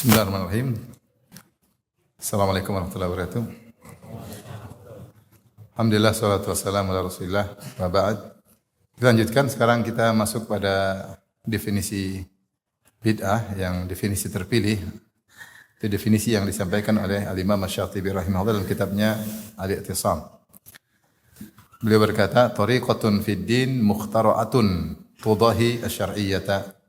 Bismillahirrahmanirrahim. Assalamualaikum warahmatullahi wabarakatuh. Alhamdulillah, salatu wassalamu ala rasulillah, wa ba'd. Kita lanjutkan, sekarang kita masuk pada definisi bid'ah, yang definisi terpilih. Itu definisi yang disampaikan oleh Al-Imam Asy-Syatibi rahimahullah dalam kitabnya Al-I'tisam. Beliau berkata, "Tariqatun fid din mukhtara'atun tudahi asy-syar'iyyata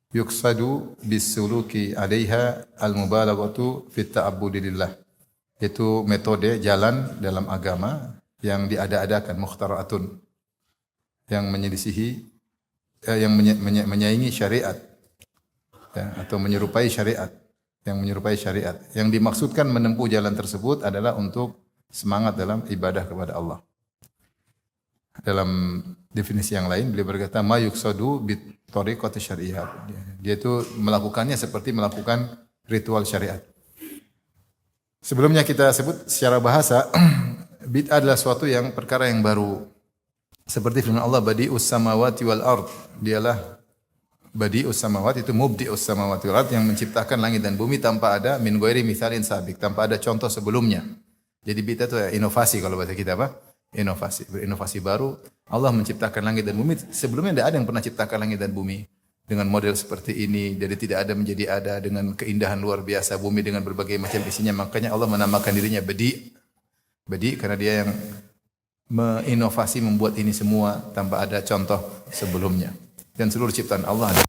yuqsadu bis-suluki 'alaiha al-mubalaghatu fit ta'abbudi lillah." Itu metode jalan dalam agama yang diada-adakan, mukhtara'atun, yang menyelisihi yang menyaingi syariat, ya, atau menyerupai syariat, yang menyerupai syariat. Yang dimaksudkan menempuh jalan tersebut adalah untuk semangat dalam ibadah kepada Allah. Dalam definisi yang lain beliau berkata, ma yuqsadu bit tariqati syariah. Dia itu melakukannya seperti melakukan ritual syariat. Sebelumnya kita sebut secara bahasa bid'ah adalah suatu yang perkara yang baru. Seperti firman Allah, badi'us samawati wal ard. Dialah badi'us samawati, itu mubdi'us samawati wal ard, yang menciptakan langit dan bumi tanpa ada min ghairi mithalin sabiq, tanpa ada contoh sebelumnya. Jadi bid'ah itu inovasi, kalau bahasa kita apa? Inovasi, berinovasi baru. Allah menciptakan langit dan bumi, sebelumnya tidak ada yang pernah ciptakan langit dan bumi dengan model seperti ini, dari tidak ada menjadi ada, dengan keindahan luar biasa, bumi dengan berbagai macam isinya. Makanya Allah menamakan dirinya Badi. Badi karena dia yang menginovasi, membuat ini semua tanpa ada contoh sebelumnya. Dan seluruh ciptaan Allah ada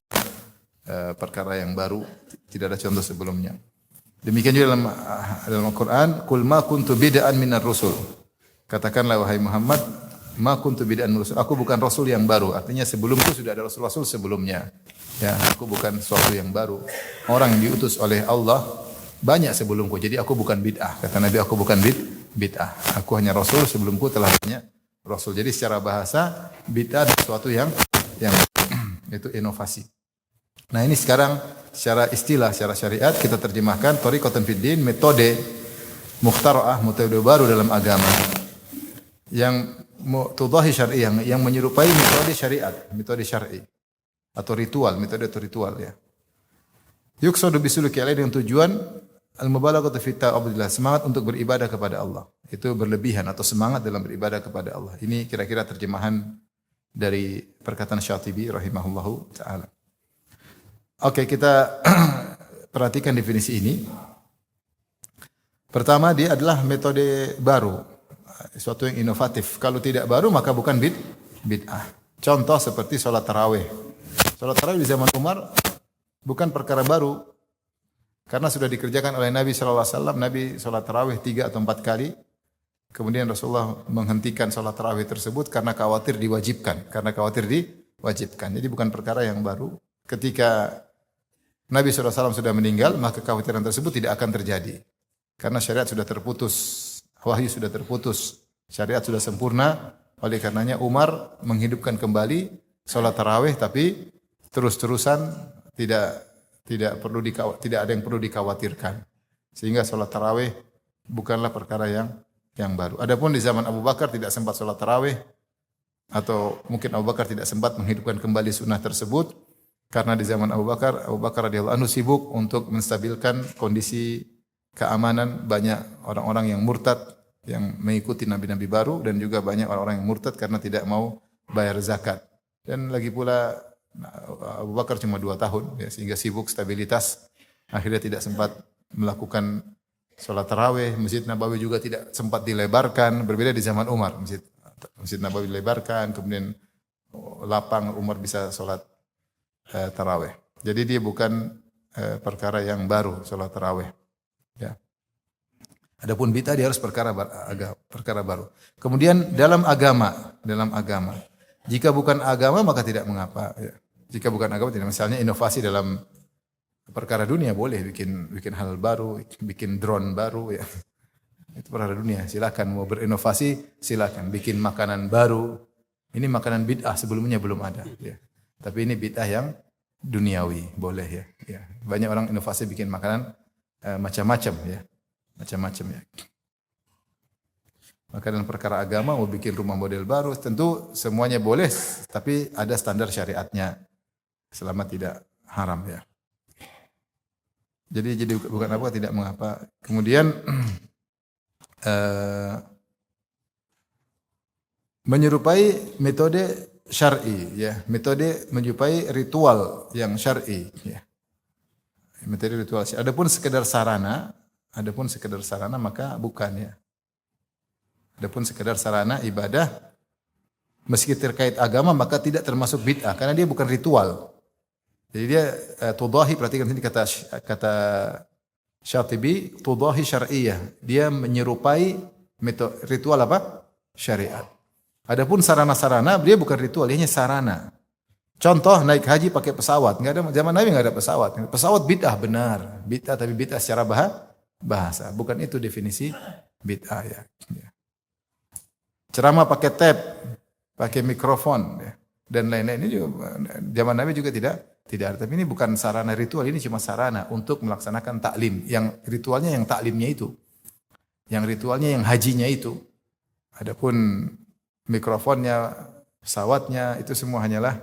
perkara yang baru, tidak ada contoh sebelumnya. Demikian juga dalam Al-Quran, "Qul ma kuntu bid'an minar rusul." Katakanlah wahai Muhammad, ma kuntu bid'an minar rusul. Aku bukan rasul yang baru. Artinya sebelumku sudah ada rasul-rasul sebelumnya. Ya, aku bukan sesuatu yang baru. Orang yang diutus oleh Allah banyak sebelumku. Jadi aku bukan bid'ah. Kata Nabi, aku bukan bid'ah. Aku hanya rasul, sebelumku telah banyak rasul. Jadi secara bahasa bid'ah adalah sesuatu yang itu inovasi. Nah, ini sekarang secara istilah, secara syariat kita terjemahkan tariqatun fid din, metode mukhtara'ah, metode baru dalam agama. Yang tudahi syar'i, yang menyerupai metode syariat, metode syar'i atau ritual, metode atau ritual, ya. Yuqsadu bisuluki alaihi, dengan tujuan al-mubalaghatu fi ta'abbudillah, semangat untuk beribadah kepada Allah. Itu berlebihan atau semangat dalam beribadah kepada Allah. Ini kira-kira terjemahan dari perkataan Syatibi rahimahullahu taala. Oke, kita perhatikan definisi ini. Pertama, dia adalah metode baru, sesuatu yang inovatif. Kalau tidak baru maka bukan bid'ah. Contoh seperti salat tarawih. Salat tarawih di zaman Umar bukan perkara baru, karena sudah dikerjakan oleh Nabi sallallahu alaihi wasallam. Nabi salat tarawih 3 atau 4 kali. Kemudian Rasulullah menghentikan salat tarawih tersebut karena khawatir diwajibkan, Jadi bukan perkara yang baru. Ketika Nabi sallallahu alaihi wasallam sudah meninggal, maka kekhawatiran tersebut tidak akan terjadi. Karena syariat sudah terputus, wahyu sudah terputus, syariat sudah sempurna. Oleh karenanya Umar menghidupkan kembali salat tarawih, tapi terus-terusan tidak ada yang perlu dikhawatirkan. Sehingga salat tarawih bukanlah perkara yang baru. Adapun di zaman Abu Bakar tidak sempat salat tarawih, atau mungkin Abu Bakar tidak sempat menghidupkan kembali sunnah tersebut karena di zaman Abu Bakar radhiyallahu anhu sibuk untuk menstabilkan kondisi keamanan. Banyak orang-orang yang murtad yang mengikuti nabi-nabi baru, dan juga banyak orang-orang yang murtad karena tidak mau bayar zakat. Dan lagi pula Abu Bakar cuma 2 tahun, ya, sehingga sibuk stabilitas, akhirnya tidak sempat melakukan salat tarawih. Masjid Nabawi juga tidak sempat dilebarkan, berbeda di zaman Umar. Masjid Nabawi dilebarkan, kemudian lapang, Umar bisa salat tarawih. Jadi dia bukan perkara yang baru, salat tarawih, ya. Adapun bid'ah dia harus perkara baru. Kemudian dalam agama, jika bukan agama maka tidak mengapa, ya. Jika bukan agama tidak, misalnya inovasi dalam perkara dunia boleh, bikin hal baru, bikin drone baru, ya. Itu perkara dunia, silakan. Mau berinovasi silakan, bikin makanan baru. Ini makanan bid'ah, sebelumnya belum ada, ya. Tapi ini bid'ah yang duniawi, boleh, ya. Ya. Banyak orang inovasi bikin makanan macam-macam, ya. Macam-macam, ya. Maka dalam perkara agama mau bikin rumah model baru, tentu semuanya boleh, tapi ada standar syariatnya, selama tidak haram, ya. Jadi bukan apa tidak mengapa. Kemudian menyerupai metode syar'i ya, metode menyerupai ritual yang syar'i ya. Metode ritual. Adapun sekedar sarana maka bukan ya. Adapun sekedar sarana ibadah meski terkait agama maka tidak termasuk bid'ah karena dia bukan ritual. Jadi dia tudahi, perhatikan sini kata Syatibi, tudahi syar'iyah. Dia menyerupai metode ritual apa? Syariat. Adapun sarana-sarana dia bukan ritual, dia hanya sarana. Contoh naik haji pakai pesawat, enggak ada zaman Nabi enggak ada pesawat. Pesawat bid'ah benar, bid'ah tapi bid'ah secara bahasa. Bukan itu definisi bid'ah ya. Ceramah pakai tape, pakai mikrofon ya. Dan lain-lain ini juga zaman Nabi juga tidak ada. Tapi ini bukan sarana ritual, ini cuma sarana untuk melaksanakan taklim. Yang ritualnya yang taklimnya itu. Yang ritualnya yang hajinya itu. Adapun mikrofonnya, pesawatnya itu semua hanyalah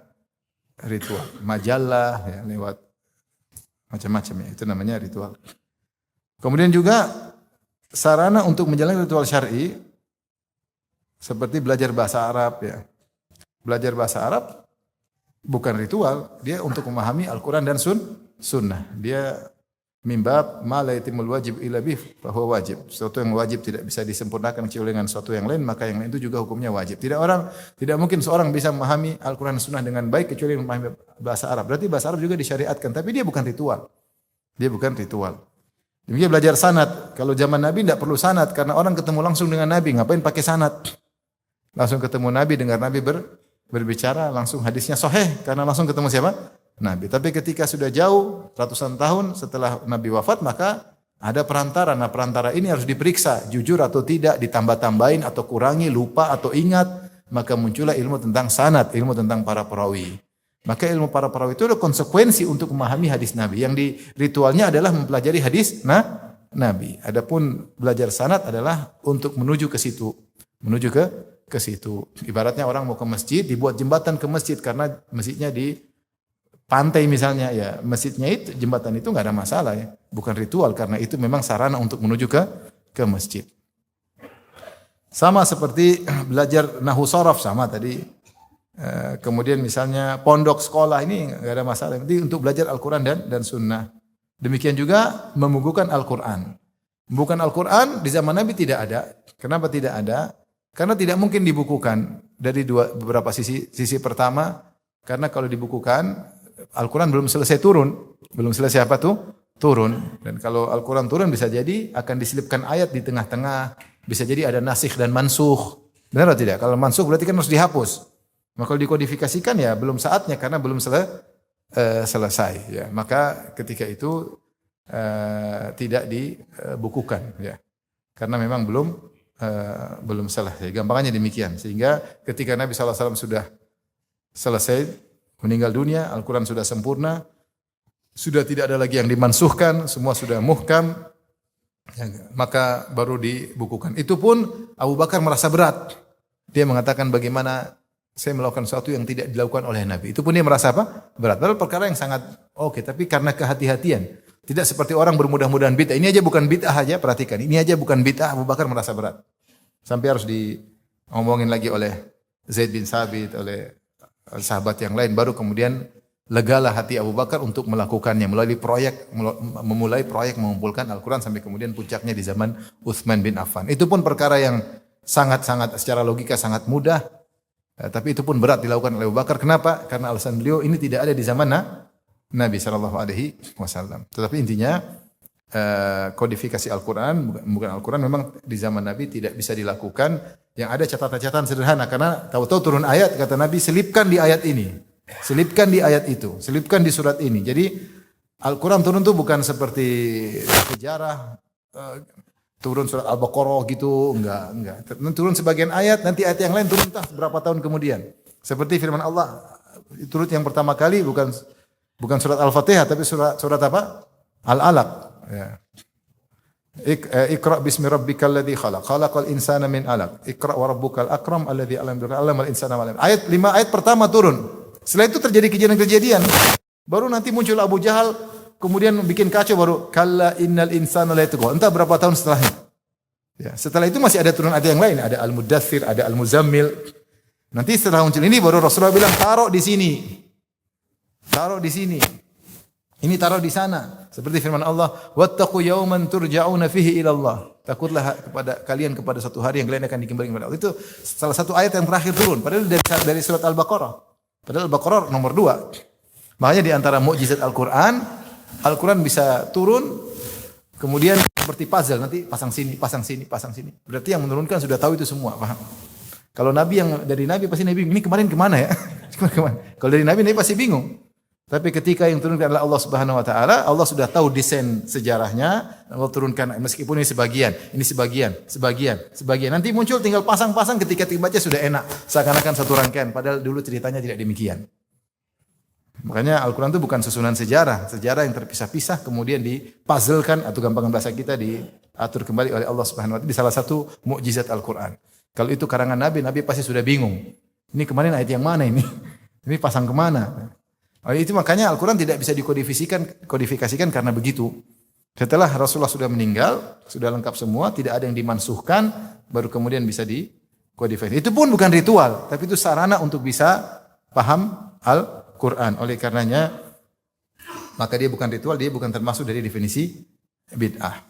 ritual. Majalah ya, lewat macam-macam ya. Itu namanya ritual. Kemudian juga sarana untuk menjalankan ritual syar'i seperti belajar bahasa Arab ya. Belajar bahasa Arab bukan ritual, dia untuk memahami Al-Quran dan sunnah. Dia mimbab ma la yatimul wajib illa bih bahwa wajib. Sesuatu yang wajib tidak bisa disempurnakan kecuali dengan sesuatu yang lain, maka yang lain itu juga hukumnya wajib. Tidak mungkin seorang bisa memahami Al-Quran dan sunnah dengan baik kecuali memahami bahasa Arab. Berarti bahasa Arab juga disyariatkan, tapi dia bukan ritual. Dia bukan ritual. Demikian belajar sanad. Kalau zaman Nabi tidak perlu sanad karena orang ketemu langsung dengan Nabi, ngapain pakai sanad? Langsung ketemu Nabi, dengar Nabi berbicara, langsung hadisnya sahih karena langsung ketemu siapa? Nabi. Tapi ketika sudah jauh ratusan tahun setelah Nabi wafat, maka ada perantara. Nah, perantara ini harus diperiksa jujur atau tidak, ditambah-tambahin atau kurangi, lupa atau ingat, maka muncullah ilmu tentang sanad, ilmu tentang para perawi. Maka ilmu para perawi itu ada konsekuensi untuk memahami hadis Nabi. Yang di ritualnya adalah mempelajari hadis Nabi. Adapun belajar sanad adalah untuk menuju ke situ, menuju ke situ. Ibaratnya orang mau ke masjid, dibuat jembatan ke masjid karena masjidnya di pantai misalnya, ya masjidnya itu, jembatan itu nggak ada masalah ya, bukan ritual karena itu memang sarana untuk menuju ke masjid. Sama seperti belajar nahwu sharaf sama tadi. Kemudian misalnya pondok sekolah ini nggak ada masalah. Jadi untuk belajar Al-Quran dan sunnah. Demikian juga membukukan Al-Quran. Membukukan Al-Quran di zaman Nabi tidak ada. Kenapa tidak ada? Karena tidak mungkin dibukukan dari beberapa sisi. Sisi pertama, karena kalau dibukukan Al-Quran belum selesai turun. Belum selesai apa tuh? Turun. Dan kalau Al-Quran turun bisa jadi akan diselipkan ayat di tengah-tengah. Bisa jadi ada nasikh dan mansukh. Benar atau tidak? Kalau mansukh berarti kan harus dihapus. Maka kalau dikodifikasikan ya belum saatnya karena belum selesai. Ya. Maka ketika itu tidak dibukukan. Ya. Karena memang belum selesai. Gampangannya demikian. Sehingga ketika Nabi SAW sudah selesai meninggal dunia, Al-Quran sudah sempurna, sudah tidak ada lagi yang dimansuhkan, semua sudah muhkam, ya, maka baru dibukukan. Itu pun Abu Bakar merasa berat. Dia mengatakan bagaimana saya melakukan sesuatu yang tidak dilakukan oleh Nabi. Itu pun dia merasa apa? Berat. Padahal perkara yang sangat oke, tapi karena kehati-hatian. Tidak seperti orang bermudah-mudahan bid'ah. Ini aja bukan bid'ah aja, perhatikan. Ini aja bukan bid'ah, Abu Bakar merasa berat. Sampai harus diomongin lagi oleh Zaid bin Sabit, oleh sahabat yang lain. Baru kemudian legalah hati Abu Bakar untuk melakukannya. Memulai proyek mengumpulkan Al-Quran sampai kemudian puncaknya di zaman Utsman bin Affan. Itu pun perkara yang sangat-sangat secara logika sangat mudah. Tapi itu pun berat dilakukan oleh Abu Bakar. Kenapa? Karena alasan beliau ini tidak ada di zaman Nabi SAW. Tetapi intinya kodifikasi Al-Quran, bukan Al-Quran, memang di zaman Nabi tidak bisa dilakukan. Yang ada catatan-catatan sederhana. Karena tahu-tahu turun ayat, kata Nabi, selipkan di ayat ini. Selipkan di ayat itu. Selipkan di surat ini. Jadi Al-Quran turun itu bukan seperti sejarah, turun surat Al-Baqarah gitu, enggak. Turun sebagian ayat, nanti ayat yang lain turun entah berapa tahun kemudian. Seperti firman Allah, turun yang pertama kali bukan surat Al-Fatihah, tapi surat apa? Al-Alaq. Ya. Iqra bismi rabbikal ladzi khalaq, khalaqal insana min 'alaq. Iqra wa rabbukal akram alladzi 'allamal insana ma lam. Ayat 5 ayat pertama turun. Setelah itu terjadi kejadian-kejadian. Baru nanti muncul Abu Jahal kemudian bikin kacau baru kalla innal insana la yatgha. Entah berapa tahun setelahnya. Ya, setelah itu masih ada turun ayat yang lain, ada Al-Mudaththir, ada Al-Muzammil. Nanti setelah muncul ini baru Rasulullah bilang taruh di sini. Taruh di sini. Ini taruh di sana. Seperti firman Allah, "Wattaqu yawman turja'una fihi ila Allah." Takutlah kepada kalian kepada satu hari yang kalian akan dikembalikan kepada Allah. Itu salah satu ayat yang terakhir turun. Padahal dari surat Al-Baqarah. Padahal Al-Baqarah nomor 2. Makanya di antara mukjizat Al-Quran, Al-Quran bisa turun, kemudian seperti puzzle, nanti pasang sini, pasang sini, pasang sini. Berarti yang menurunkan sudah tahu itu semua, paham? Kalau Nabi yang dari Nabi pasti Nabi ini kemarin kemana ya? Kalau dari Nabi pasti bingung. Tapi ketika yang turunkan adalah Allah Subhanahu Wa Taala, Allah sudah tahu desain sejarahnya. Allah turunkan meskipun ini sebagian, sebagian. Nanti muncul tinggal pasang-pasang ketika dibaca sudah enak, seakan-akan satu rangkaian. Padahal dulu ceritanya tidak demikian. Makanya Al-Quran itu bukan susunan sejarah yang terpisah-pisah kemudian dipuzzlekan atau gampangan bahasa kita diatur kembali oleh Allah Subhanahu Wa Taala. Di salah satu mukjizat Al-Quran. Kalau itu karangan Nabi pasti sudah bingung. Ini kemarin ayat yang mana ini? Ini pasang kemana? Oleh itu makanya Al-Quran tidak bisa kodifikasikan karena begitu. Setelah Rasulullah sudah meninggal, sudah lengkap semua, tidak ada yang dimansuhkan, baru kemudian bisa dikodifikasi. Itu pun bukan ritual, tapi itu sarana untuk bisa paham Al-Quran. Oleh karenanya, maka dia bukan ritual, dia bukan termasuk dari definisi bid'ah.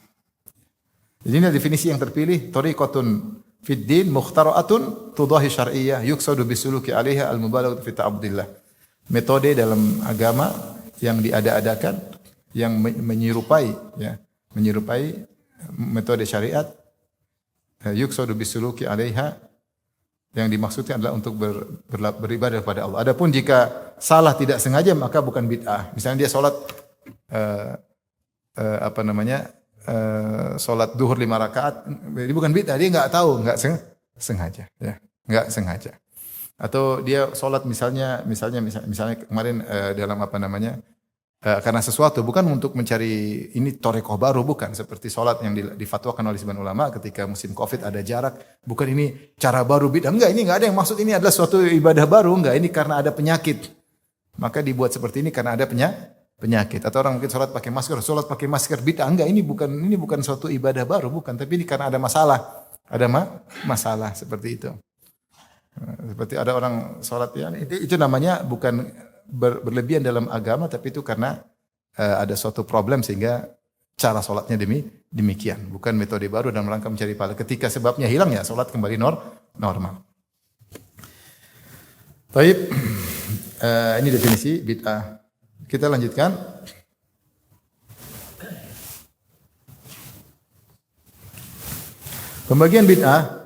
Jadi ini definisi yang terpilih, tariqatun fid din mukhtara'atun tudahi syar'iyyah yuqsadu bisuluki 'alaiha al-mubalaghatu fi ta'abbudillah. Metode dalam agama yang diada-adakan, yang menyerupai metode syariat, yuqsadu bisuluki 'alaiha, yang dimaksudkan adalah untuk beribadah kepada Allah. Adapun jika salah tidak sengaja maka bukan bid'ah. Misalnya dia salat salat duhur 5 rakaat, ini bukan bid'ah, dia enggak tahu, enggak sengaja, ya, enggak sengaja. Atau dia salat misalnya kemarin dalam karena sesuatu, bukan untuk mencari ini thariqah baru, bukan seperti salat yang difatwakan oleh sebagian ulama ketika musim Covid ada jarak, bukan ini cara baru bid'ah, enggak, ini enggak ada yang maksud ini adalah suatu ibadah baru, enggak, ini karena ada penyakit. Maka dibuat seperti ini karena ada penyakit. Atau orang mungkin salat pakai masker bid'ah, enggak, ini bukan suatu ibadah baru, bukan, tapi ini karena ada masalah. Masalah seperti itu. Seperti ada orang salat ya, itu namanya bukan berlebihan dalam agama, tapi itu karena ada suatu problem sehingga cara salatnya demikian, bukan metode baru dalam rangka mencari pahala. Ketika sebabnya hilang ya salat kembali normal. Baik, ini definisi bid'ah. Kita lanjutkan. Pembagian bid'ah.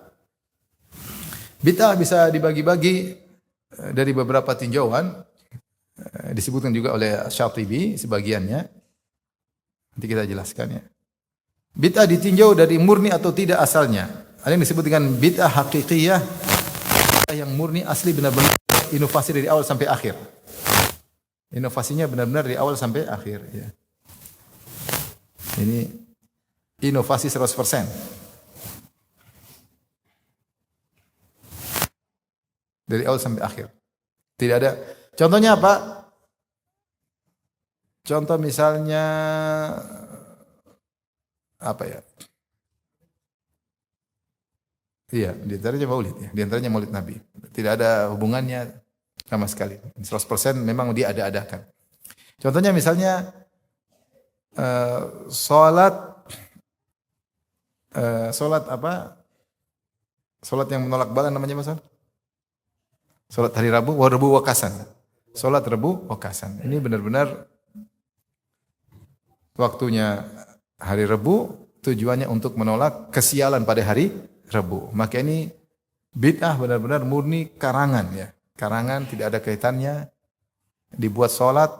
Bid'ah bisa dibagi-bagi dari beberapa tinjauan. Disebutkan juga oleh Syatibi sebagiannya. Nanti kita jelaskan ya. Bid'ah ditinjau dari murni atau tidak asalnya. Ada yang disebut dengan bid'ah haqiqiyah, yang murni asli benar-benar inovasi dari awal sampai akhir. Inovasinya benar-benar dari awal sampai akhir ya. Ini inovasi 100%. Dari awal sampai akhir. Tidak ada. Contohnya apa? Contoh misalnya apa ya? Iya, di antaranya maulid ya. Di antaranya maulid Nabi. Tidak ada hubungannya sama sekali. 100% memang dia ada-adakan. Contohnya misalnya salat apa? Salat yang menolak bala namanya apa? Salat hari Rabu, Rabu wakasan. Salat Rabu wakasan. Ini benar-benar waktunya hari Rabu, tujuannya untuk menolak kesialan pada hari Rabu. Maka ini bid'ah benar-benar murni karangan ya. Karangan tidak ada kaitannya. Dibuat salat,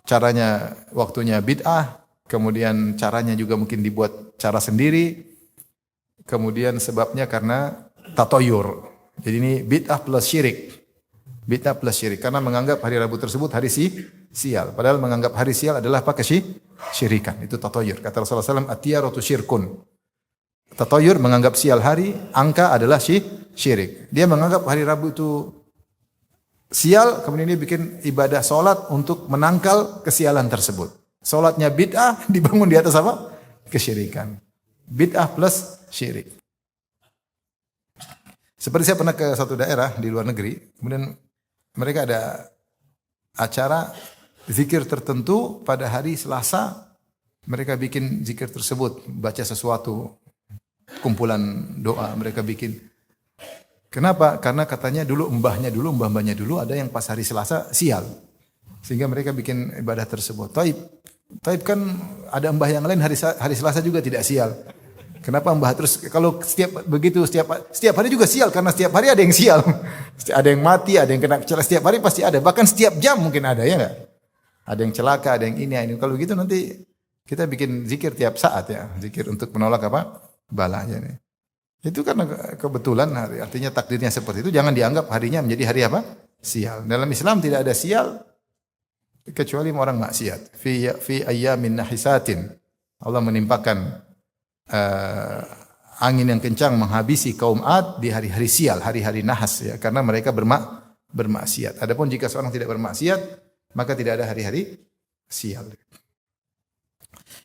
caranya waktunya bid'ah, kemudian caranya juga mungkin dibuat cara sendiri. Kemudian sebabnya karena tatoyur. Jadi ini bid'ah plus syirik. Bid'ah plus syirik. Karena menganggap hari Rabu tersebut hari sial. Padahal menganggap hari sial adalah apa? Syirikan. Itu tatoyur. Kata Rasulullah SAW, at-tiyaratu syirkun. Tatoyur menganggap sial hari, angka adalah syirik. Dia menganggap hari Rabu itu sial, kemudian dia bikin ibadah solat untuk menangkal kesialan tersebut. Solatnya bid'ah dibangun di atas apa? Kesyirikan. Bid'ah plus syirik. Seperti saya pernah ke satu daerah di luar negeri, kemudian mereka ada acara zikir tertentu pada hari Selasa, mereka bikin zikir tersebut, baca sesuatu, kumpulan doa mereka bikin. Kenapa? Karena katanya dulu mbah-mbahnya dulu ada yang pas hari Selasa sial. Sehingga mereka bikin ibadah tersebut. Taib kan ada mbah yang lain hari Selasa juga tidak sial. Kenapa mbah terus kalau setiap hari juga sial karena setiap hari ada yang sial. Ada yang mati, ada yang kena kecelakaan, setiap hari pasti ada. Bahkan setiap jam mungkin ada, ya enggak? Ada yang celaka, ada yang ini. Kalau gitu nanti kita bikin zikir tiap saat ya, zikir untuk menolak apa? Balanya nih. Itu karena kebetulan artinya takdirnya seperti itu, jangan dianggap harinya menjadi hari apa? Sial. Dalam Islam tidak ada sial kecuali orang maksiat. Fi ayyamin nahisatin. Allah menimpakan angin yang kencang menghabisi kaum Ad di hari-hari sial, hari-hari nahas ya, karena mereka bermaksiat. Adapun jika seorang tidak bermaksiat, maka tidak ada hari-hari sial.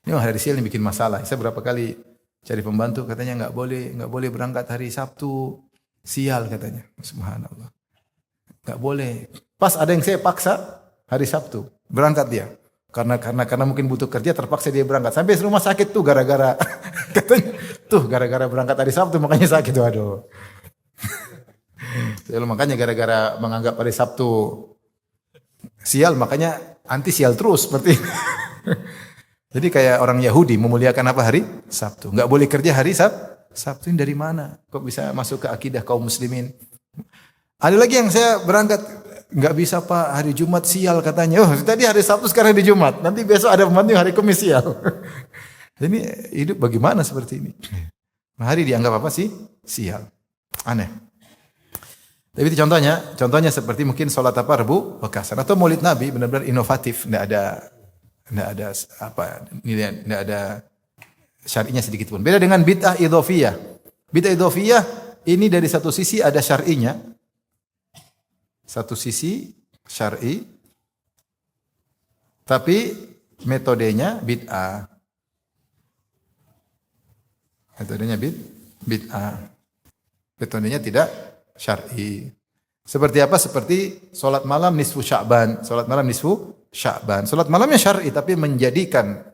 Ini hari sial yang bikin masalah. Saya berapa kali cari pembantu katanya nggak boleh berangkat hari Sabtu, sial katanya. Subhanallah. Nggak boleh. Pas ada yang saya paksa hari Sabtu berangkat dia. Karena mungkin butuh kerja terpaksa dia berangkat. Sampai rumah sakit tuh gara-gara katanya gara-gara berangkat hari Sabtu makanya sakit. Waduh. Makanya gara-gara menganggap hari Sabtu sial makanya anti sial terus seperti ini. Jadi kayak orang Yahudi memuliakan apa hari Sabtu. Enggak boleh kerja hari Sabtu. Ini dari mana? Kok bisa masuk ke akidah kaum muslimin? Ada lagi yang saya berangkat, enggak bisa Pak, hari Jumat sial katanya. Oh, tadi hari Sabtu sekarang di Jumat. Nanti besok ada pembantu hari Kamis sial. Ini hidup bagaimana seperti ini? Hari dianggap apa sih? Sial. Aneh. Tapi itu contohnya seperti mungkin sholat apa Rebu Bekasan atau Maulid Nabi benar-benar inovatif, enggak ada syar'inya sedikit pun. Beda dengan bid'ah idhofiyah. Bid'ah idhofiyah ini dari satu sisi ada syar'inya. Satu sisi syar'i. Tapi metodenya bid'ah. Metodenya bid'ah. Metodenya tidak syar'i. Seperti apa? Seperti salat malam nisfu Sya'ban. Salat malam nisfu Sya'ban. Salat malamnya syar'i tapi menjadikan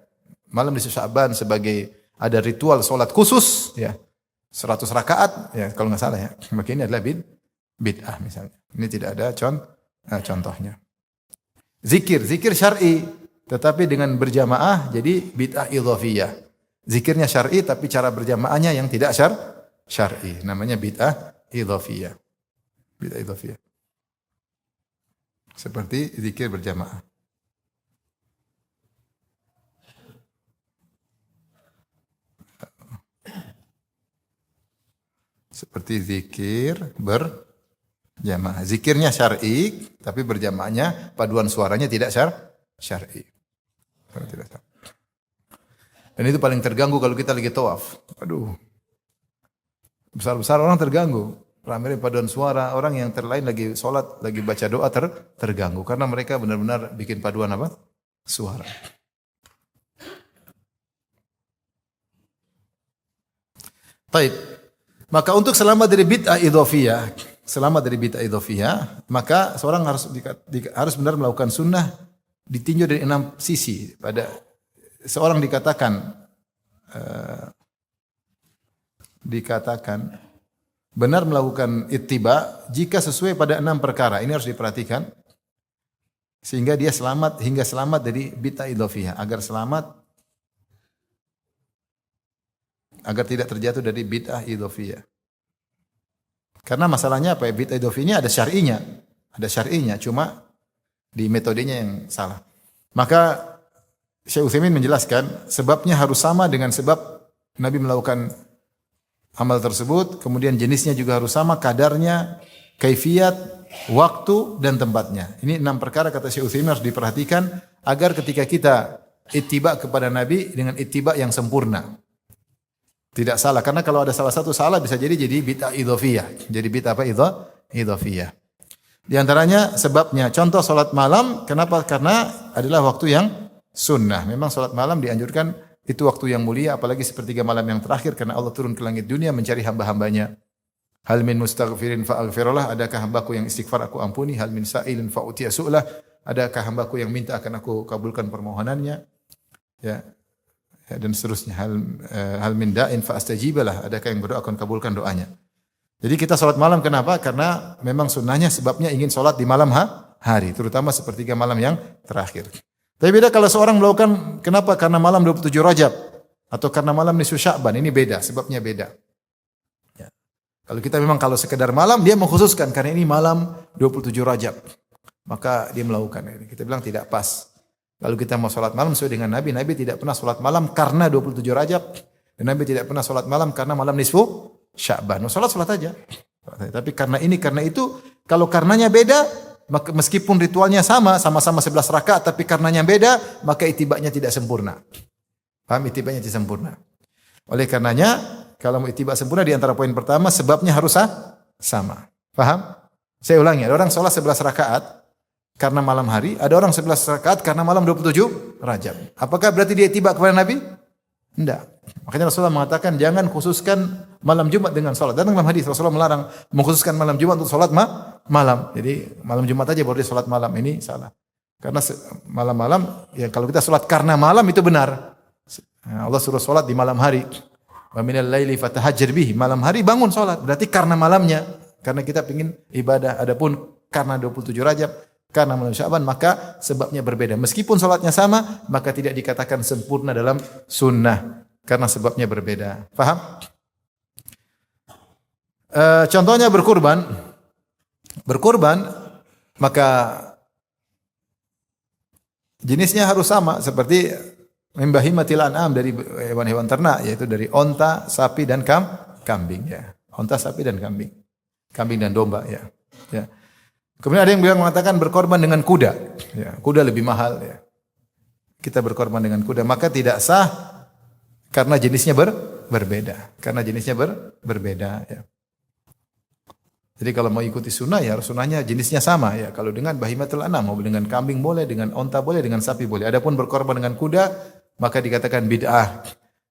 malam nisfu Sya'ban sebagai ada ritual salat khusus ya. 100 rakaat ya kalau enggak salah ya. Maka ini adalah bid'ah misalnya. Ini tidak ada contohnya. Zikir syar'i tetapi dengan berjamaah jadi bid'ah idhofiyah. Zikirnya syar'i tapi cara berjamaahnya yang tidak syar'i. Namanya bid'ah idhofiyah. Bid'ah idhofiyah. Seperti zikir berjamaah. Seperti zikir berjamaah. Zikirnya syar'i, tapi berjamaahnya paduan suaranya tidak syar'i. Dan itu paling terganggu kalau kita lagi tawaf. Aduh. Besar-besar orang terganggu. Ramai paduan suara, orang yang terlain lagi sholat, lagi baca doa terganggu. Karena mereka benar-benar bikin paduan apa? Suara. Baik. Maka untuk selamat dari bid'ah idhofiyah, maka seorang harus benar melakukan sunnah ditinjau dari 6 sisi. Pada seorang dikatakan benar melakukan ittiba jika sesuai pada 6 perkara. Ini harus diperhatikan sehingga dia selamat dari bid'ah idhofiyah, agar tidak terjatuh dari bid'ah idhofiyah. Karena masalahnya apa ya? Bid'ah idhofiyah ini ada syar'inya, cuma di metodenya yang salah. Maka Syekh Utsaimin menjelaskan sebabnya harus sama dengan sebab Nabi melakukan amal tersebut, kemudian jenisnya juga harus sama, kadarnya, kaifiyat, waktu dan tempatnya. Ini 6 perkara kata Syekh Utsaimin harus diperhatikan agar ketika kita ittiba kepada Nabi dengan ittiba yang sempurna. Tidak salah, karena kalau ada salah satu salah bisa jadi bid'ah idhofiyah. Jadi bid'ah apa? Idhofiyah. Di antaranya sebabnya, contoh salat malam, kenapa? Karena adalah waktu yang sunnah. Memang salat malam dianjurkan, itu waktu yang mulia, apalagi sepertiga malam yang terakhir, karena Allah turun ke langit dunia mencari hamba-hambanya. Hal min mustaghfirin fa'aghfirullah, adakah hambaku yang istighfar aku ampuni? Hal min sa'ilin fa'utiya su'lah, adakah hambaku yang minta akan aku kabulkan permohonannya? Ya, ya dan seterusnya. Hal min da'in fa'astajibalah, adakah yang berdoa akan kabulkan doanya? Jadi kita salat malam kenapa? Karena memang sunnahnya sebabnya ingin salat di malam hari, terutama sepertiga malam yang terakhir. Tapi beda kalau seorang melakukan, kenapa? Karena malam 27 Rajab atau karena malam nisfu Sya'ban, ini beda, sebabnya beda. Ya. Kalau kita memang kalau sekedar malam, dia mengkhususkan karena ini malam 27 Rajab, maka dia melakukan ini. Kita bilang tidak pas. Kalau kita mau salat malam sesuai dengan Nabi, Nabi tidak pernah salat malam karena 27 Rajab, dan Nabi tidak pernah salat malam karena malam nisfu Sya'ban. Salat aja. Tapi karena ini, karena itu, kalau karenanya beda, maka meskipun ritualnya sama-sama 11 rakaat, tapi karenanya beda, maka itibaknya tidak sempurna. Paham? Itibaknya tidak sempurna. Oleh karenanya, kalau mau itibak sempurna, di antara poin pertama, sebabnya harus sama. Paham? Saya ulangi, ada orang salat 11 rakaat karena malam hari, ada orang 11 rakaat karena malam 27 Rajab. Apakah berarti dia itibak kepada Nabi? Tidak. Makanya Rasulullah mengatakan jangan khususkan malam Jumat dengan salat. Dan dalam hadis Rasulullah melarang mengkhususkan malam Jumat untuk salat malam. Jadi malam Jumat aja baru dia salat malam, ini salah. Karena malam-malam, ya kalau kita salat karena malam itu benar. Allah suruh salat di malam hari. Wa minal laili fatahajjar bihi. Malam hari bangun salat. Berarti karena malamnya. Karena kita ingin ibadah. Adapun karena 27 Rajab, karena malam Sya'ban, maka sebabnya berbeda. Meskipun salatnya sama, maka tidak dikatakan sempurna dalam sunnah. Karena sebabnya berbeda. Faham? Contohnya berkurban. Berkurban, maka jenisnya harus sama. Seperti membahimatil an'am, dari hewan-hewan ternak, yaitu dari onta, sapi, dan kambing. Ya. Onta, sapi, dan kambing. Kambing dan domba. Ya. Ya. Kemudian ada yang bilang mengatakan berkorban dengan kuda. Ya, kuda lebih mahal. Ya. Kita berkorban dengan kuda, maka tidak sah karena jenisnya berbeda. Karena jenisnya berbeda. Ya. Jadi kalau mau ikuti sunnah, ya harus sunnahnya jenisnya sama. Ya. Kalau dengan bahimatul an'am, mau dengan kambing boleh, dengan onta boleh, dengan sapi boleh. Adapun berkorban dengan kuda, maka dikatakan bid'ah.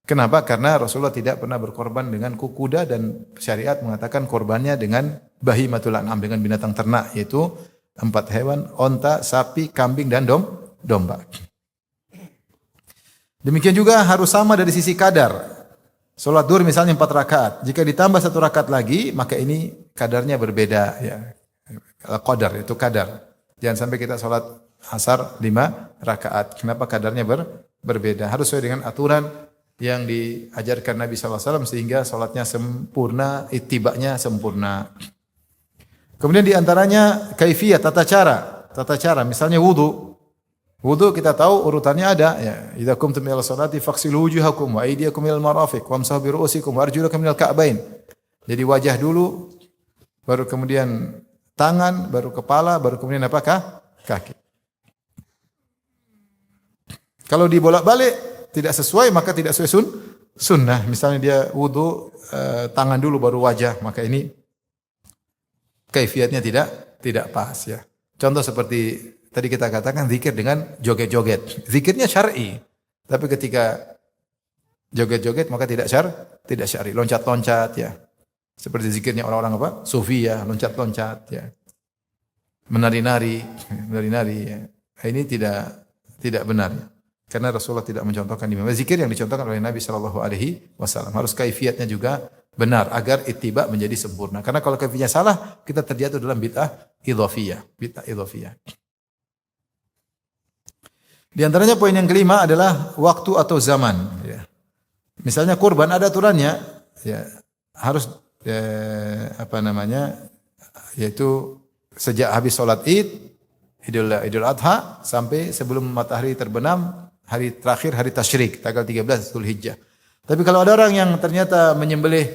Kenapa? Karena Rasulullah tidak pernah berkorban dengan kuda, dan syariat mengatakan korbannya dengan bahimatul an'am, dengan binatang ternak, yaitu 4 hewan, onta, sapi, kambing, dan domba. Demikian juga harus sama dari sisi kadar. Salat duhur misalnya 4 rakaat. Jika ditambah 1 rakaat lagi, maka ini kadarnya berbeda. Ya. Qadar, itu kadar. Jangan sampai kita salat asar 5 rakaat. Kenapa kadarnya berbeda? Harus sesuai dengan aturan yang diajarkan Nabi SAW sehingga salatnya sempurna, ittiba'nya sempurna. Kemudian diantaranya kaifiyah, tata cara. Misalnya wudu. Wudu kita tahu urutannya ada. Ya. Idza qumtum ila sholati faghsilu wujuhakum wa aydiyakum ilal marafiq wamsahu bi ru'usikum wa arjulakum minal ka'bain. Jadi wajah dulu, baru kemudian tangan, baru kepala, baru kemudian apakah? Kaki. Kalau dibolak-balik tidak sesuai, maka tidak sesuai sunnah. Misalnya dia wudu, tangan dulu baru wajah, maka ini kaifiatnya tidak pas. Ya. Contoh seperti tadi kita katakan zikir dengan joget-joget. Zikirnya syar'i, tapi ketika joget-joget maka tidak syar'i. Loncat-loncat, ya. Seperti zikirnya orang-orang apa? Sufi, ya, loncat-loncat, ya. Menari-nari, ya. Ini tidak benar. Ya. Karena Rasulullah tidak mencontohkan di mana. Zikir yang dicontohkan oleh Nabi Shallallahu Alaihi Wasallam harus kaifiatnya juga benar agar ittiba menjadi sempurna. Karena kalau kaifiatnya salah, kita terjatuh dalam bid'ah idhofiyah. Di antaranya poin yang kelima adalah waktu atau zaman. Ya. Misalnya kurban ada aturannya, ya, harus yaitu sejak habis sholat Idul Adha sampai sebelum matahari terbenam. Hari terakhir hari tasyrik tanggal 13 Zulhijjah. Tapi kalau ada orang yang ternyata menyembelih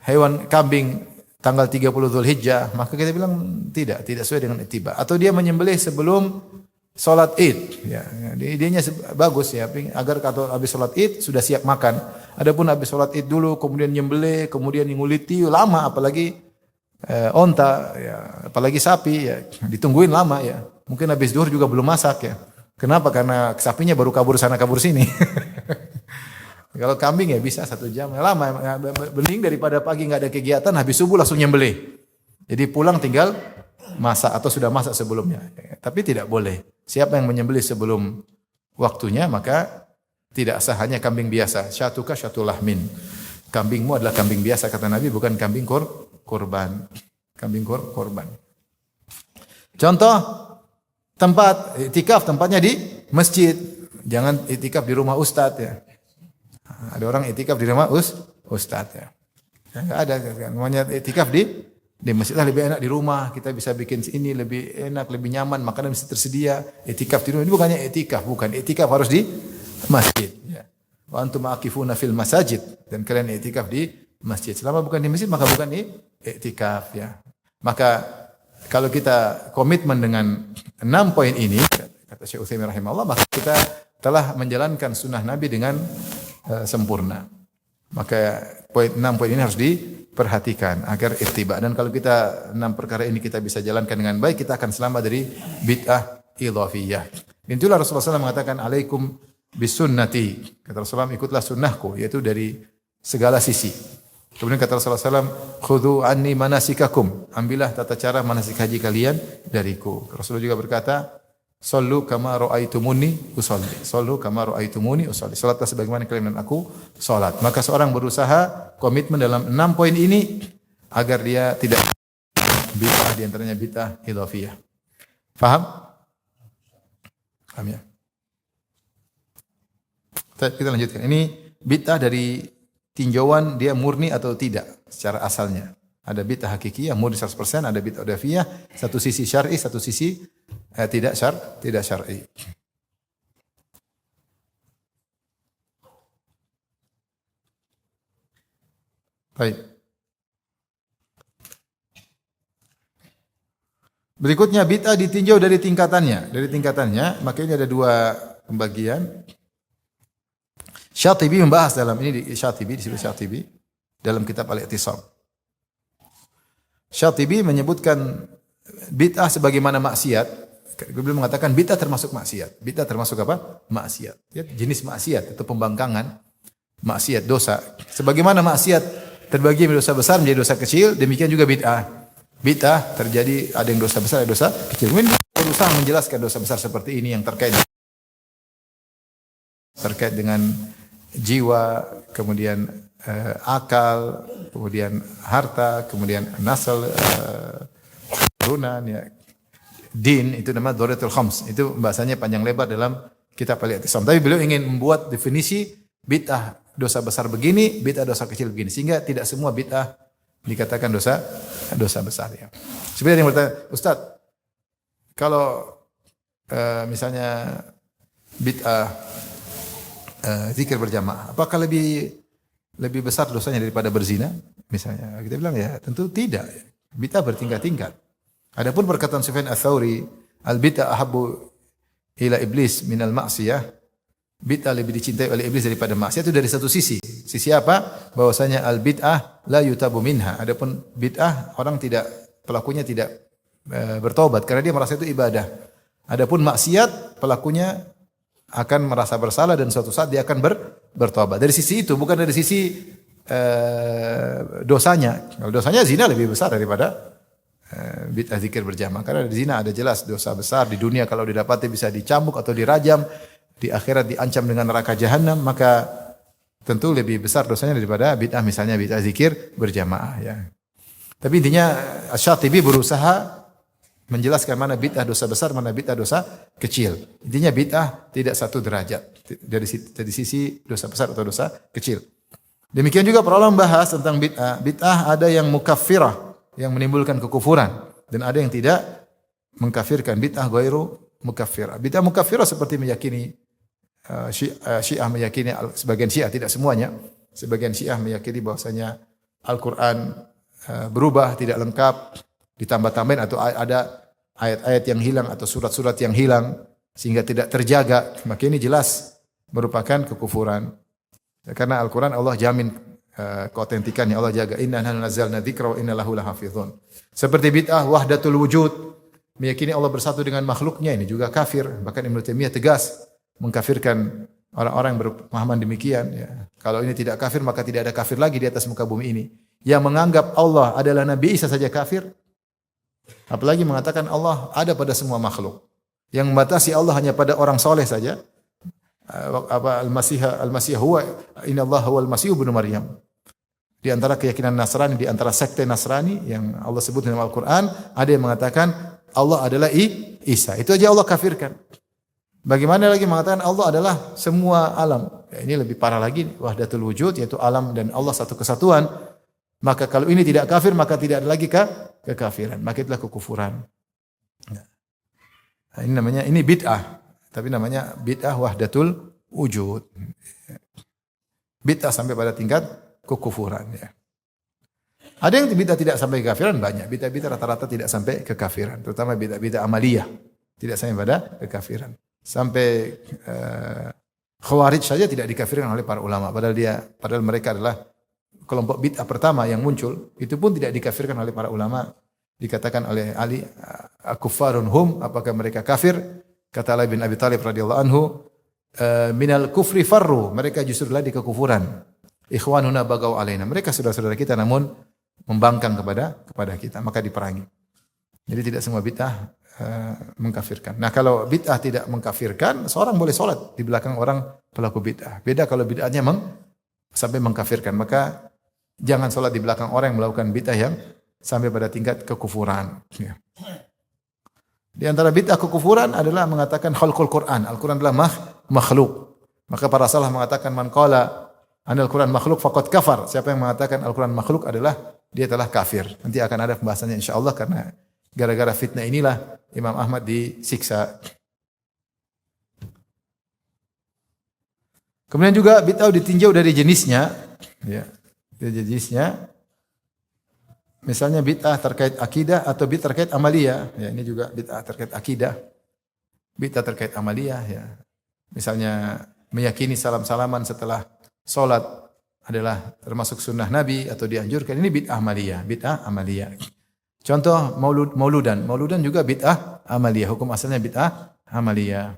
hewan kambing tanggal 30 Zulhijjah, maka kita bilang tidak sesuai dengan ittiba. Atau dia menyembelih sebelum salat Id, ya. Idenya bagus, ya, agar kalau habis salat Id sudah siap makan. Adapun habis salat Id dulu kemudian nyembelih, kemudian nguliti lama, apalagi onta, ya, apalagi sapi, ya, ditungguin lama ya. Mungkin habis zuhur juga belum masak ya. Kenapa? Karena sapinya baru kabur sana kabur sini. Kalau kambing ya bisa 1 jam, lama. Ya, mending daripada pagi nggak ada kegiatan, habis subuh langsung nyembelih. Jadi pulang tinggal masak atau sudah masak sebelumnya. Tapi tidak boleh. Siapa yang menyembelih sebelum waktunya maka tidak sah, hanya kambing biasa. Syatuka syatul lahmin. Kambingmu adalah kambing biasa kata Nabi, bukan kambing kurban. Kambing kurban. Contoh tempat iktikaf, tempatnya di masjid. Jangan iktikaf di rumah ustadz ya. Ada orang iktikaf di rumah ustadz ya. Enggak ada, namanya iktikaf di masjid lah, lebih enak di rumah, kita bisa bikin ini lebih enak, lebih nyaman, makanan bisa tersedia. Iktikaf di rumah ini bukannya iktikaf, bukan. Iktikaf harus di masjid ya. Wa antum aqifuna fil masajid, dan kalian iktikaf di masjid. Selama bukan di masjid maka bukan iktikaf ya. Maka kalau kita komitmen dengan 6 poin ini kata Syekh Utsaimin rahimahullah, maka kita telah menjalankan sunnah Nabi dengan sempurna. Maka 6 poin ini harus diperhatikan agar ittiba. Dan kalau kita 6 perkara ini kita bisa jalankan dengan baik, kita akan selamat dari bid'ah idhafiyah. Itulah Rasulullah SAW mengatakan alaikum bisunnati. Kata Rasulullah, ikutlah sunnahku, yaitu dari segala sisi. Kemudian kata Rasulullah SAW, khudhu anni manasikakum. Ambillah tata cara manasik haji kalian dariku. Rasulullah juga berkata, sallu kama ra'aitumuni usolli. Sallu kama ra'aitumuni usolli. Salatlah sebagaimana kalian dan aku salat. Maka seorang berusaha komitmen dalam 6 poin ini agar dia tidak bid'ah, di antaranya bid'ah idhafiyah. Faham? Paham ya? Kita lanjutkan. Ini bid'ah dari tinjauan dia murni atau tidak secara asalnya. Ada bid'ah hakikiyah murni 100%, ada bid'ah idhafiyah, satu sisi syar'i, satu sisi tidak syar'i. Baik. Berikutnya bid'ah ditinjau dari tingkatannya. Dari tingkatannya, maka ini ada 2 pembagian. Syatibi membahas dalam ini, disebut Syatibi dalam kitab Al-I'tisam. Syatibi menyebutkan bid'ah sebagaimana maksiat. Beliau mengatakan bid'ah termasuk maksiat. Bid'ah termasuk apa? Maksiat. Ya, jenis maksiat atau pembangkangan maksiat, dosa. Sebagaimana maksiat terbagi menjadi dosa besar menjadi dosa kecil, demikian juga bid'ah. Bid'ah terjadi ada yang dosa besar, ada dosa kecil. Kemudian berusaha menjelaskan dosa besar seperti ini yang terkait dengan jiwa, kemudian akal, kemudian harta, kemudian nasl, turunan ya. Din itu nama Dhoratul Khams. Itu bahasanya panjang lebar dalam kitab Al-I'tisam. Tapi beliau ingin membuat definisi bid'ah dosa besar begini, bid'ah dosa kecil begini, sehingga tidak semua bid'ah dikatakan dosa besar ya. Sebenarnya yang bertanya, Ustaz, kalau misalnya bid'ah zikir berjamaah, apakah lebih besar dosanya daripada berzina? Misalnya kita bilang ya, tentu tidak. Bid'ah bertingkat-tingkat. Adapun perkataan Sufyan Ats-Tsauri, al-bid'ah ahabbu ila iblis minal ma'siyah, bid'ah lebih dicintai oleh iblis daripada maksiat, itu dari satu sisi. Sisi apa? Bahwasanya al-bid'ah la yutabu minha. Adapun bid'ah pelakunya tidak bertobat karena dia merasa itu ibadah. Adapun maksiat pelakunya akan merasa bersalah dan suatu saat dia akan bertobat. Dari sisi itu, bukan dari sisi dosanya. Kalau dosanya zina lebih besar daripada bid'ah zikir berjamaah. Karena di zina ada jelas dosa besar, di dunia kalau didapati bisa dicambuk atau dirajam, di akhirat diancam dengan neraka jahanam, maka tentu lebih besar dosanya daripada bid'ah misalnya bid'ah zikir berjamaah ya. Tapi intinya Asy-Syatibi berusaha menjelaskan mana bid'ah dosa besar, mana bid'ah dosa kecil. Intinya bid'ah tidak satu derajat dari sisi dosa besar atau dosa kecil. Demikian juga para ulama bahas tentang bid'ah. Bid'ah ada yang mukaffirah, yang menimbulkan kekufuran, dan ada yang tidak mengkafirkan. Bid'ah ghairu mukaffirah. Bid'ah mukaffirah seperti meyakini Syiah meyakini, sebagian Syiah, tidak semuanya, sebagian Syiah meyakini bahwasanya Al-Qur'an berubah, tidak lengkap, ditambah-tambahin atau ada ayat-ayat yang hilang atau surat-surat yang hilang sehingga tidak terjaga. Maka ini jelas merupakan kekufuran. Karena Al-Qur'an Allah jamin keautentikannya Allah jaga. Inna nahnu nazzalna dzikra wa inna lahu lahafizun. Seperti bid'ah wahdatul wujud, meyakini Allah bersatu dengan makhluknya, ini juga kafir. Bahkan Ibnu Taimiyah tegas mengkafirkan orang-orang yang berpemahaman demikian. Ya. Kalau ini tidak kafir, maka tidak ada kafir lagi di atas muka bumi ini. Yang menganggap Allah adalah Nabi Isa saja kafir, apalagi mengatakan Allah ada pada semua makhluk. Yang membatasi Allah hanya pada orang soleh saja. Al-Masih huwa inna Allah huwal Masih ibnu Maryam. Di antara keyakinan Nasrani, di antara sekte Nasrani yang Allah sebut dalam Al-Quran, ada yang mengatakan Allah adalah Isa. Itu aja Allah kafirkan. Bagaimana lagi mengatakan Allah adalah semua alam. Ya, ini lebih parah lagi, wahdatul wujud, yaitu alam dan Allah satu kesatuan. Maka kalau ini tidak kafir, maka tidak ada lagi kekafiran. Maka itulah kekufuran. Nah, ini bid'ah. Tapi namanya bid'ah wahdatul wujud. Bid'ah sampai pada tingkat kekufuran. Ya. Ada yang bid'ah tidak sampai kekafiran, banyak. Bid'ah rata-rata tidak sampai kekafiran. Terutama bid'ah amaliyah. Tidak sampai pada kekafiran. Sampai Khawarij saja tidak dikafirkan oleh para ulama. Padahal mereka adalah kelompok bid'ah pertama yang muncul. Itu pun tidak dikafirkan oleh para ulama. Dikatakan oleh Ali, akuffarun hum, apakah mereka kafir? Kata Ali bin Abi Thalib radhiyallahu anhu, minal kufri farru, mereka justru lagi kekufuran. Ikhwanuna bagau alaina, mereka saudara-saudara kita namun membangkang kepada kita, maka diperangi. Jadi tidak semua bid'ah mengkafirkan. Nah, kalau bid'ah tidak mengkafirkan, seorang boleh sholat di belakang orang pelaku bid'ah. Beda kalau bid'ahnya sampai mengkafirkan, maka jangan sholat di belakang orang yang melakukan bid'ah yang sampai pada tingkat kekufuran. Ya. Di antara bid'ah kekufuran adalah mengatakan khalqul Quran. Al-Quran adalah makhluk. Maka para salaf mengatakan man qala anil Quran makhluk faqad kafar. Siapa yang mengatakan Al-Quran makhluk dia telah kafir. Nanti akan ada pembahasannya insyaallah karena gara-gara fitnah inilah Imam Ahmad disiksa. Kemudian juga bid'ah ditinjau dari jenisnya, ya. Dari jenisnya. Misalnya bid'ah terkait akidah atau bid'ah terkait amaliyah. Ya, ini juga bid'ah terkait akidah. Bid'ah terkait amaliyah. Ya. Misalnya meyakini salam-salaman setelah sholat adalah termasuk sunnah Nabi atau dianjurkan. Ini bid'ah amaliyah. Bid'ah amaliyah. Contoh mauludan. Mauludan juga bid'ah amaliyah. Hukum asalnya bid'ah amaliyah.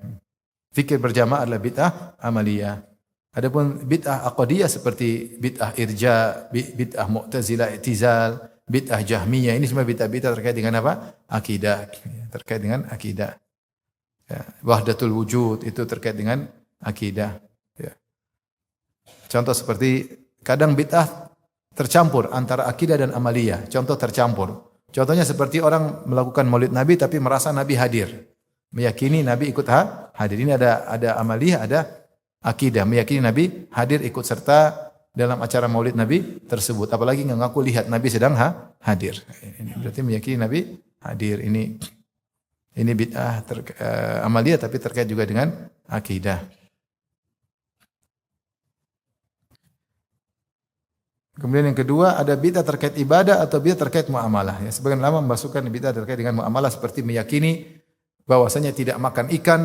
Fikir berjamaah adalah bid'ah amaliyah. Adapun bid'ah aqdiyah seperti bid'ah irja, bid'ah mu'tazilah, i'tizal, bid'ah jahmiyah, ini semua bid'ah-bid'ah terkait dengan apa? Akidah. Terkait dengan akidah. Ya. Wahdatul wujud itu terkait dengan akidah. Ya. Contoh seperti kadang bid'ah tercampur antara akidah dan amaliyah. Contoh tercampur. Contohnya seperti orang melakukan maulid Nabi tapi merasa Nabi hadir. Meyakini Nabi ikut hadir. Ini ada amaliyah, ada akidah. Meyakini Nabi hadir ikut serta dalam acara maulid Nabi tersebut. Apalagi ngaku lihat Nabi sedang hadir. Ini berarti meyakini Nabi hadir. Ini bid'ah amaliyah tapi terkait juga dengan akidah. Kemudian yang kedua ada bid'ah terkait ibadah atau bid'ah terkait muamalah. Ya, sebagian ulama memasukkan bid'ah terkait dengan muamalah seperti meyakini bahwasanya tidak makan ikan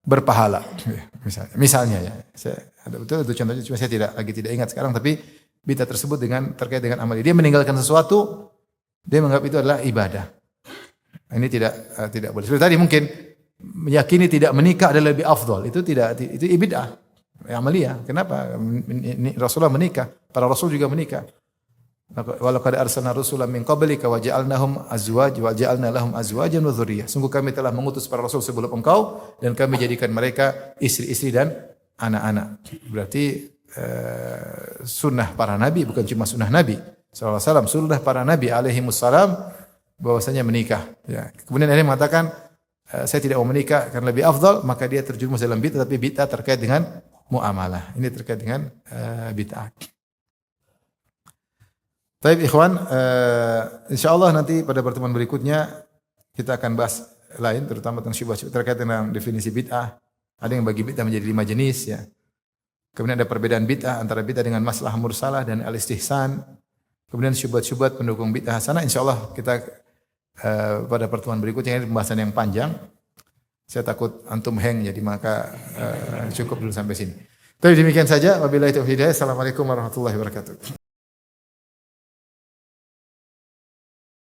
berpahala. Misalnya ya. Ada betul itu contohnya, cuma saya tidak ingat sekarang, tapi bid'ah tersebut terkait dengan amal. Dia meninggalkan sesuatu, dia menganggap itu adalah ibadah. Ini tidak boleh. Seperti tadi mungkin meyakini tidak menikah adalah lebih afdal. Itu bid'ah. Amaliyah. Kenapa? Rasulullah menikah, para rasul juga menikah. Walau qad arsalna rusulan min qablika wa ja'alnahum lahum azwajan wa dzurriyyah. Sungguh kami telah mengutus para rasul sebelum engkau dan kami jadikan mereka istri-istri dan anak-anak. Berarti sunnah para nabi bukan cuma sunnah Nabi sallallahu alaihi wasallam, sunnah para nabi alaihi wassalam bahwasanya menikah. Ya. Kemudian ada yang mengatakan saya tidak mau menikah karena lebih afdal, maka dia terjerumus dalam bid'ah, tapi bid'ah terkait dengan muamalah. Ini terkait dengan bid'ah. Baik ikhwan, insyaallah nanti pada pertemuan berikutnya kita akan bahas lain terutama tentang syubhat terkait dengan definisi bid'ah. Ada yang bagi bid'ah menjadi 5 jenis ya. Kemudian ada perbedaan bid'ah antara bid'ah dengan maslahah mursalah dan al-istihsan. Kemudian syubhat-syubhat pendukung bid'ah hasanah. Insyaallah kita pada pertemuan berikutnya ini pembahasan yang panjang. Saya takut antum hang jadi maka cukup dulu sampai sini. Tapi demikian saja. Wabillahi taufiq hidayah. Assalamualaikum warahmatullahi wabarakatuh.